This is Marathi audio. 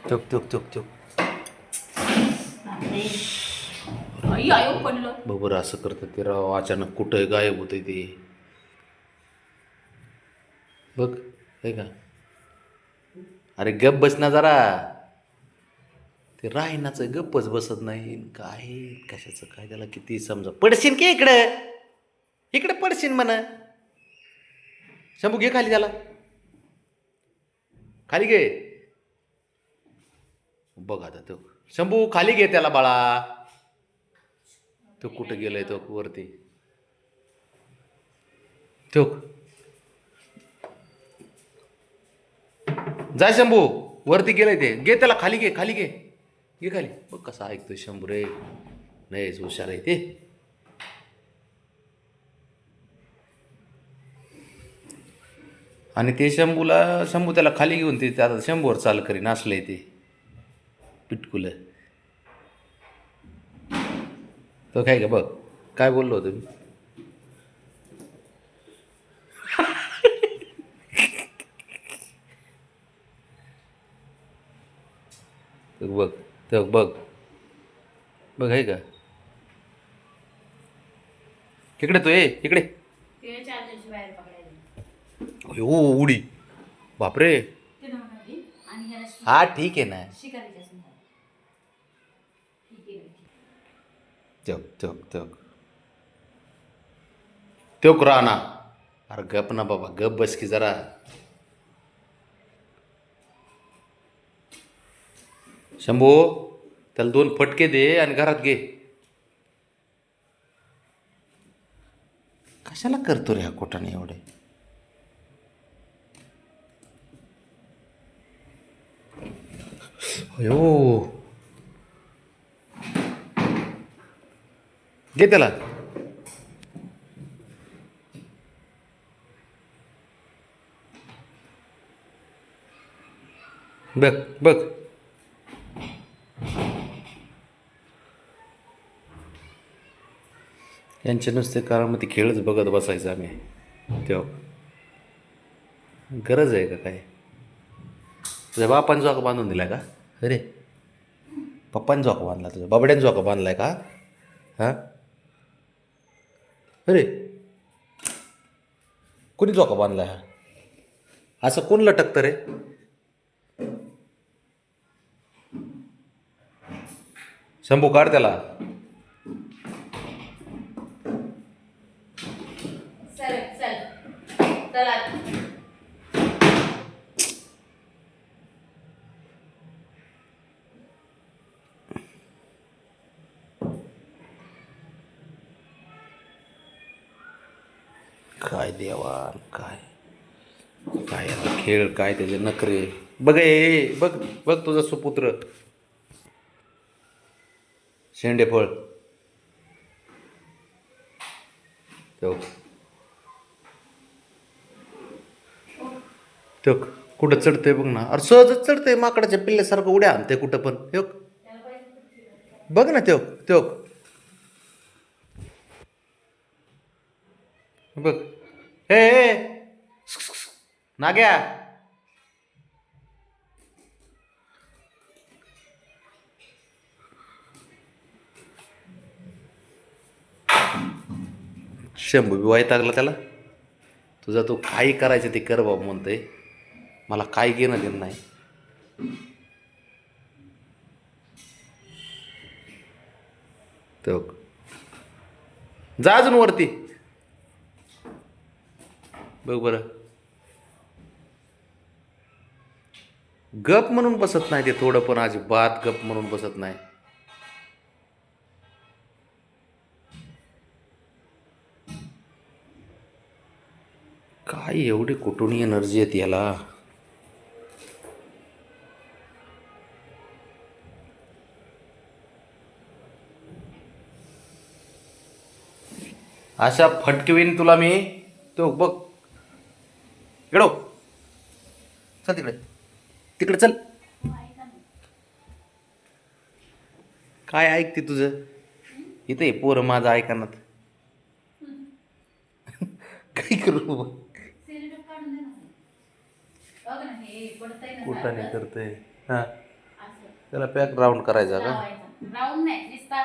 चुक चुक चुक चुक. आई आयो पडलं. बरोबर असं करतं ते राव, अचानक कुठं गायब होतं ते. बघ हे का. अरे गप बस ना जरा. ते राहीनाचं गप्पच बसत नाही काय. कशाचं काय त्याला किती समजा. पडशील की इकडं. इकडे पडशील म्हणा. शंभू घे खाली त्याला. खाली घे. बघ आता तो शंभू खाली घे त्याला बाळा. तो कुठं गेलाय तो वरती. तो जाय शंभू. वरती गेलाय ते. घे त्याला खाली घे खाली घे. घे खाली. बघ कसा ऐकतोय शंभू रे. लयच हुशार आहे ते. आणि ते शंभू त्याला खाली घेऊन ते आता शंभूवर चाल करीन असलंय ते पिटकुलं. तो काय का बघ. काय बोललो होतो मी. तो बघ. तो बघ. बघ आहे का. इकडे तो ये इकडे. ते चार्जरची वायर पकडायला. हो उडी. बापरे. ते नव्हतं आणि ह्याला हा ठीक आहे ना. शिकारीच्या संदर्भात. ठीक आहे. चक चक चक. तो राणा. अरे गप ना बाबा गप बस की जरा. शंभू त्याला 2 फटके दे आणि घरात घे. कशाला करतो रे हा कोटाने एवढे. अयो घे त्याला. बघ बघ. यांचे नुसते कारण ते खेळच बघत बसायचं आम्ही. तेव्हा गरज आहे का काय. तुझ्या बापाने झोका बांधून दिलाय का. अरे पप्पाने झोका बांधला तुझ्या बाबड्याने झोका बांधलाय का. हां अरे कोणी झोका बांधलाय हा. असं कोण लटकतं रे. शंभू काढ त्याला. चल चल चला. काय देवा काय. काय याला खेळ काय त्याचे नखरे. बघ ए बघ बघ तुझा सुपुत्र शेंडेफळ. तो तो कुठं चढतंय बघ ना. अरे सहजच चढतंय माकडाच्या पिल्ल्यासारखं उड्या आणते कुठं पण. हो बघ ना. तो तो बघ. हे नाग्या. शंभू बी वैतागला त्याला. तुझा तू काही करायचं ते कर बाबा म्हणतोय. मला काय घेणं देणं नाही. तो जा अजून वरती. बघ बरं. गप म्हणून बसत नाही ते थोडं पण. अजिबात गप म्हणून बसत नाही. काय एवढी कुठून एनर्जी येते याला. अशा फटकवीन तुला मी. तो बघ इकडं. चल तिकडे. तिकडे चल. काय ऐकते तुझं. इथे पोरं माझं ऐकणार. काय करू बघ. सेलोटेप काढून दे ना. बघ ना हे पडतंय ना कुठाने सारखं. करतंय. हां त्याला पॅक राऊंड करायचा का लावायचा राऊंड नाही नुसता